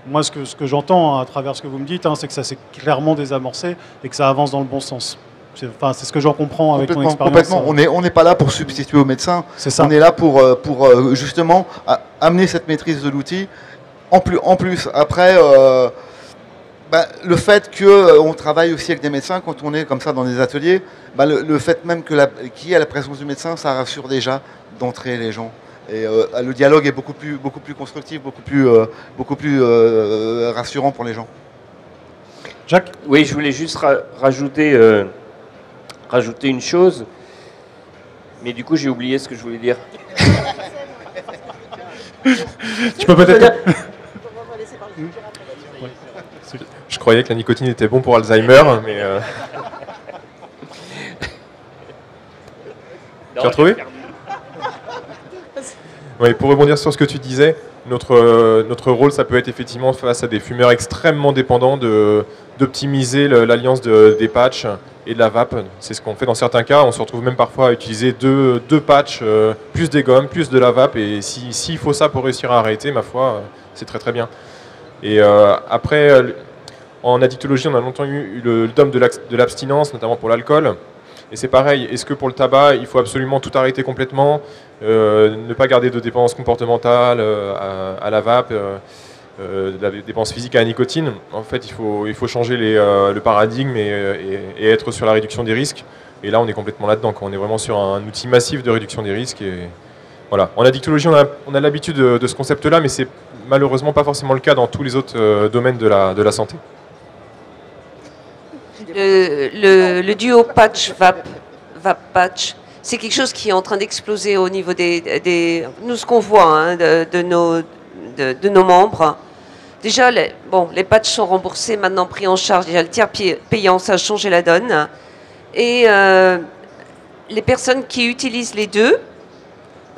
moi, ce que j'entends à travers ce que vous me dites, c'est que ça s'est clairement désamorcé et que ça avance dans le bon sens. C'est ce que j'en comprends avec ton expérience. Complètement. On n'est pas là pour substituer aux médecins. On est là pour justement amener cette maîtrise de l'outil. En plus, après, le fait qu'on travaille aussi avec des médecins, quand on est comme ça dans des ateliers, le fait même qu'il y ait la présence du médecin, ça rassure déjà d'entrer les gens. Et le dialogue est beaucoup plus constructif, beaucoup plus rassurant pour les gens. Jacques ? Oui, je voulais juste rajouter une chose, mais du coup j'ai oublié ce que je voulais dire. Tu peux peut-être... Je croyais que la nicotine était bon pour Alzheimer, mais... Tu as retrouvé ? Oui, pour rebondir sur ce que tu disais, notre rôle, ça peut être effectivement face à des fumeurs extrêmement dépendants d'optimiser l'alliance des patchs et de la vape. C'est ce qu'on fait dans certains cas. On se retrouve même parfois à utiliser deux patchs, plus des gommes, plus de la vape. Et s'il faut ça pour réussir à arrêter, ma foi, c'est très très bien. Et après, en addictologie, on a longtemps eu le dogme de l'abstinence, notamment pour l'alcool. Et c'est pareil, est-ce que pour le tabac, il faut absolument tout arrêter complètement, ne pas garder de dépendance comportementale à la vape, de la dépendance physique à la nicotine? En fait, il faut changer le paradigme et être sur la réduction des risques. Et là, on est complètement là-dedans. On est vraiment sur un outil massif de réduction des risques. Et voilà. En addictologie, on a l'habitude de ce concept-là, mais c'est malheureusement pas forcément le cas dans tous les autres domaines de la santé. Le duo patch-vape-patch, c'est quelque chose qui est en train d'exploser au niveau nous, ce qu'on voit hein, de nos membres. Déjà, les patchs sont remboursés, maintenant pris en charge. Déjà, le tiers payant, ça a changé la donne. Et les personnes qui utilisent les deux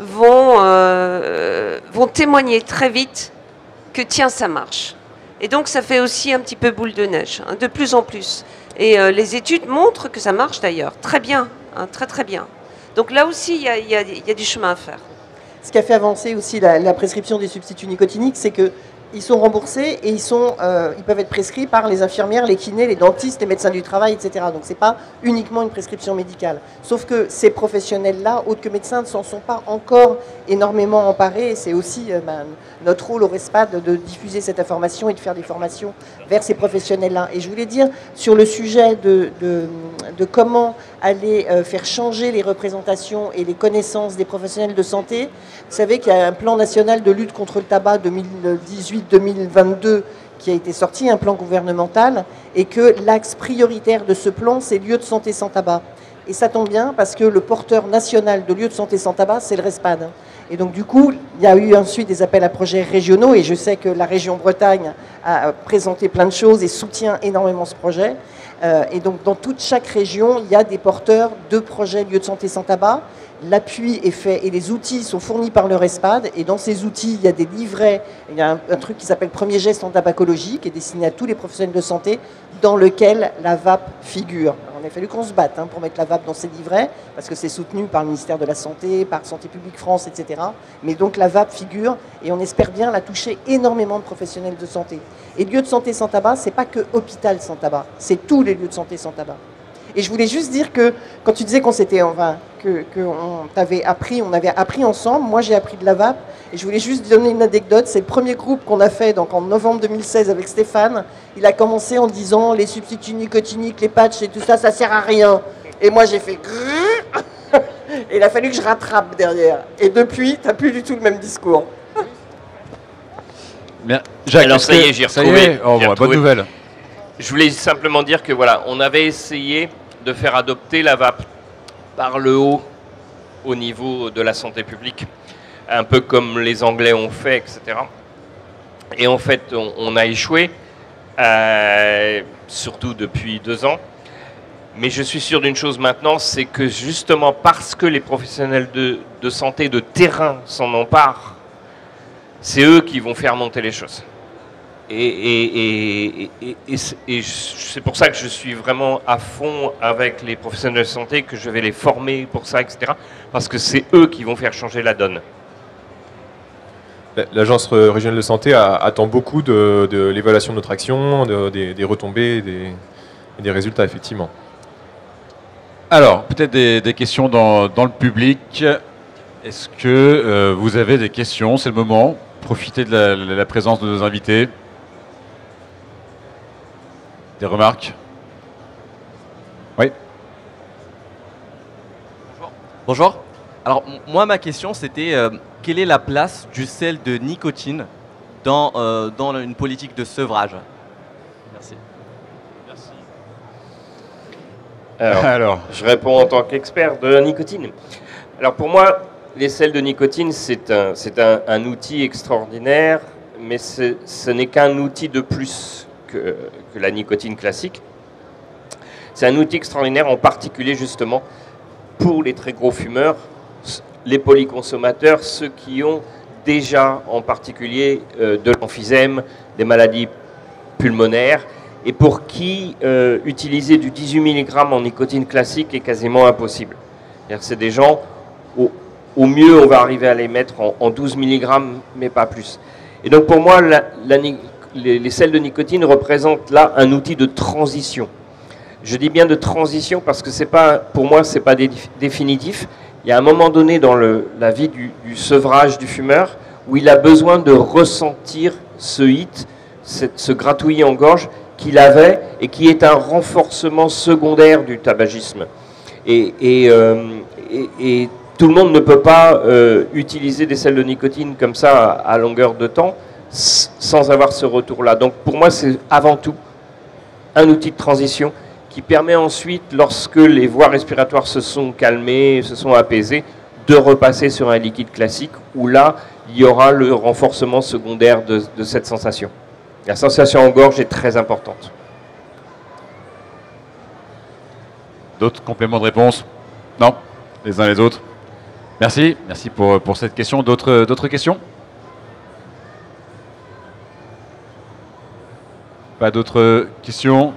vont témoigner très vite que tiens, ça marche. Et donc, ça fait aussi un petit peu boule de neige, hein, de plus en plus. Et les études montrent que ça marche d'ailleurs, très bien, hein, très très bien. Donc là aussi, il y a du chemin à faire. Ce qui a fait avancer aussi la prescription des substituts nicotiniques, c'est qu'ils sont remboursés et ils peuvent être prescrits par les infirmières, les kinés, les dentistes, les médecins du travail, etc. Donc ce n'est pas uniquement une prescription médicale. Sauf que ces professionnels-là, autres que médecins, ne s'en sont pas encore énormément emparés. Et c'est aussi notre rôle au RESPAD de diffuser cette information et de faire des formations vers ces professionnels-là. Et je voulais dire, sur le sujet de comment aller faire changer les représentations et les connaissances des professionnels de santé, vous savez qu'il y a un plan national de lutte contre le tabac 2018-2022 qui a été sorti, un plan gouvernemental, et que l'axe prioritaire de ce plan, c'est lieux de santé sans tabac. Et ça tombe bien parce que le porteur national de lieux de santé sans tabac, c'est le RESPAD. Et donc du coup, il y a eu ensuite des appels à projets régionaux, et je sais que la région Bretagne a présenté plein de choses et soutient énormément ce projet. Et donc dans chaque région, il y a des porteurs de projets lieux de santé sans tabac. L'appui est fait et les outils sont fournis par le RESPAD. Et dans ces outils, il y a des livrets. Il y a un truc qui s'appelle Premier geste en tabacologie, qui est destiné à tous les professionnels de santé, dans lequel la vape figure. Alors, on a fallu qu'on se batte pour mettre la vape dans ces livrets, parce que c'est soutenu par le ministère de la Santé, par Santé publique France, etc. Mais donc la vape figure, et on espère bien la toucher énormément de professionnels de santé. Et lieux de santé sans tabac, c'est pas que hôpital sans tabac, c'est tous les lieux de santé sans tabac. Et je voulais juste dire que, quand tu disais qu'on s'était, on avait appris ensemble, moi j'ai appris de la vape, et je voulais juste donner une anecdote. C'est le premier groupe qu'on a fait donc en novembre 2016 avec Stéphane. Il a commencé en disant les substituts nicotiniques, les patchs et tout ça, ça sert à rien. Et moi j'ai fait et il a fallu que je rattrape derrière. Et depuis, t'as plus du tout le même discours. Bien. Jacques, alors ça y est, j'ai retrouvé. Bonne nouvelle. Je voulais simplement dire que voilà, on avait essayé de faire adopter la vape par le haut au niveau de la santé publique, un peu comme les Anglais ont fait, etc. Et en fait, on a échoué, surtout depuis 2 ans. Mais je suis sûr d'une chose maintenant, c'est que justement parce que les professionnels de santé de terrain s'en emparent, c'est eux qui vont faire monter les choses. Et c'est pour ça que je suis vraiment à fond avec les professionnels de santé, que je vais les former pour ça, etc. Parce que c'est eux qui vont faire changer la donne. L'Agence régionale de santé attend beaucoup de l'évaluation de notre action, des retombées et des résultats, effectivement. Alors, peut-être des questions dans le public. Est-ce que vous avez des questions? C'est le moment. Profitez de la présence de nos invités. Des remarques? Oui. Bonjour. Alors, moi, ma question, c'était quelle est la place du sel de nicotine dans une politique de sevrage? Merci. Alors, je réponds en tant qu'expert de la nicotine. Alors, pour moi, les sels de nicotine, c'est un outil extraordinaire, mais ce n'est qu'un outil de plus que la nicotine classique. C'est un outil extraordinaire, en particulier justement pour les très gros fumeurs, les polyconsommateurs, ceux qui ont déjà en particulier de l'emphysème, des maladies pulmonaires, et pour qui utiliser du 18 mg en nicotine classique est quasiment impossible. C'est des gens, au mieux on va arriver à les mettre en 12 mg, mais pas plus. Et donc pour moi, les sels de nicotine représentent là un outil de transition. Je dis bien de transition parce que pour moi, ce n'est pas définitif. Il y a un moment donné dans la vie du sevrage du fumeur où il a besoin de ressentir ce hit, ce gratouillis en gorge qu'il avait et qui est un renforcement secondaire du tabagisme. Et tout le monde ne peut pas utiliser des sels de nicotine comme ça à longueur de temps sans avoir ce retour-là. Donc pour moi, c'est avant tout un outil de transition qui permet ensuite, lorsque les voies respiratoires se sont calmées, se sont apaisées, de repasser sur un liquide classique où là, il y aura le renforcement secondaire de cette sensation. La sensation en gorge est très importante. D'autres compléments de réponse? Non? Les uns les autres? Merci. Merci pour cette question. D'autres questions? Pas d'autres questions?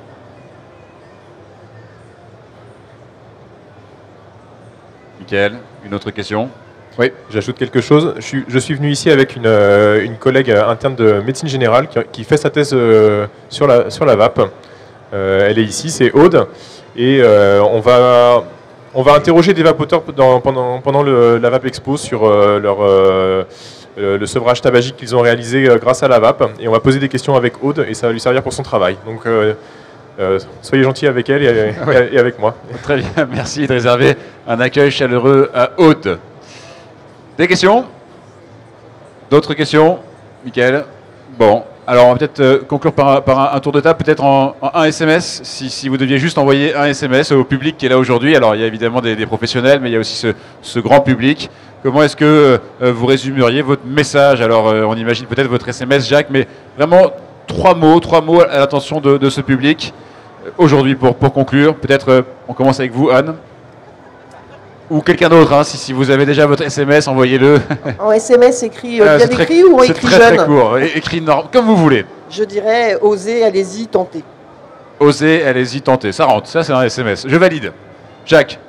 Michael, une autre question? Oui, j'ajoute quelque chose. Je suis venu ici avec une collègue interne de médecine générale qui fait sa thèse sur la vape. Elle est ici, c'est Aude. Et on va interroger des vapoteurs pendant la Vape Expo sur le sevrage tabagique qu'ils ont réalisé grâce à la vape. Et on va poser des questions avec Aude et ça va lui servir pour son travail. Donc soyez gentils avec elle et avec moi. Très bien, merci de réserver un accueil chaleureux à Aude. Des questions? D'autres questions? Michael? Bon, alors on va peut-être conclure par un tour de table, peut-être en un SMS, si vous deviez juste envoyer un SMS au public qui est là aujourd'hui. Alors il y a évidemment des professionnels, mais il y a aussi ce grand public. Comment est-ce que vous résumeriez votre message? Alors on imagine peut-être votre SMS, Jacques, mais vraiment trois mots à l'attention de ce public aujourd'hui pour conclure. Peut-être on commence avec vous, Anne. Ou quelqu'un d'autre, hein, si vous avez déjà votre SMS, envoyez-le. En SMS écrit bien écrit ou écrit jeune? C'est très court, écrit comme vous voulez. Je dirais osez, allez-y, tentez. Osez, allez-y, tentez. Ça rentre, ça c'est un SMS. Je valide. Jacques?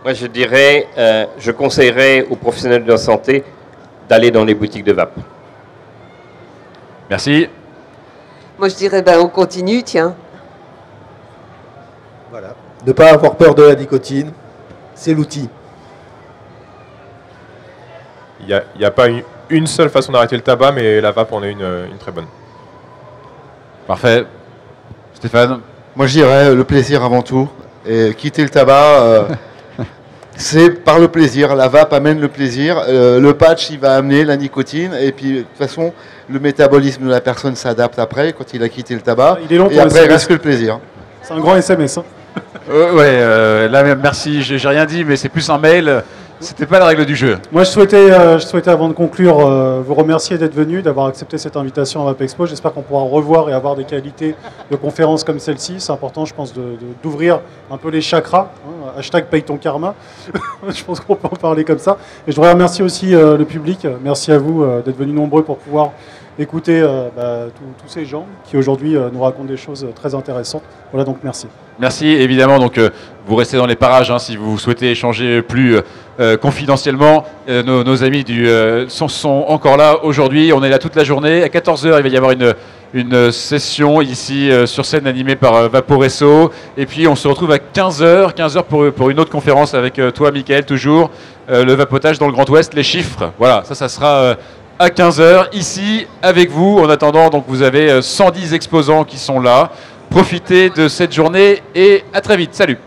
Moi je dirais, je conseillerais aux professionnels de la santé d'aller dans les boutiques de vape. Merci. Moi je dirais, on continue, tiens. Voilà. Ne pas avoir peur de la nicotine. C'est l'outil. Il n'y a pas une seule façon d'arrêter le tabac, mais la vape en est une très bonne. Parfait. Stéphane? Moi je dirais le plaisir avant tout. Et quitter le tabac, c'est par le plaisir. La vape amène le plaisir. Le patch, il va amener la nicotine. Et puis de toute façon, le métabolisme de la personne s'adapte après, quand il a quitté le tabac. Il est long et pour après, il reste que le plaisir. C'est un grand SMS. Hein. Là même, merci, j'ai rien dit, mais c'est plus un mail. C'était pas la règle du jeu. Moi, je souhaitais avant de conclure, vous remercier d'être venu, d'avoir accepté cette invitation à Vape Expo. J'espère qu'on pourra revoir et avoir des qualités de conférences comme celle-ci. C'est important, je pense, d'ouvrir un peu les chakras. Hein, hashtag paye ton karma. Je pense qu'on peut en parler comme ça. Et je voudrais remercier aussi le public. Merci à vous d'être venus nombreux pour pouvoir écouter tous ces gens qui aujourd'hui nous racontent des choses très intéressantes. Voilà, donc merci. Merci, évidemment. Donc, vous restez dans les parages hein, si vous souhaitez échanger plus confidentiellement. Nos amis sont encore là aujourd'hui. On est là toute la journée. À 14h, il va y avoir une session ici sur scène animée par Vaporesso. Et puis, on se retrouve à 15h pour une autre conférence avec toi, Michael, toujours. Le vapotage dans le Grand Ouest, les chiffres. Voilà, ça sera à 15h ici avec vous. En attendant, donc, vous avez 110 exposants qui sont là. Profitez de cette journée et à très vite. Salut!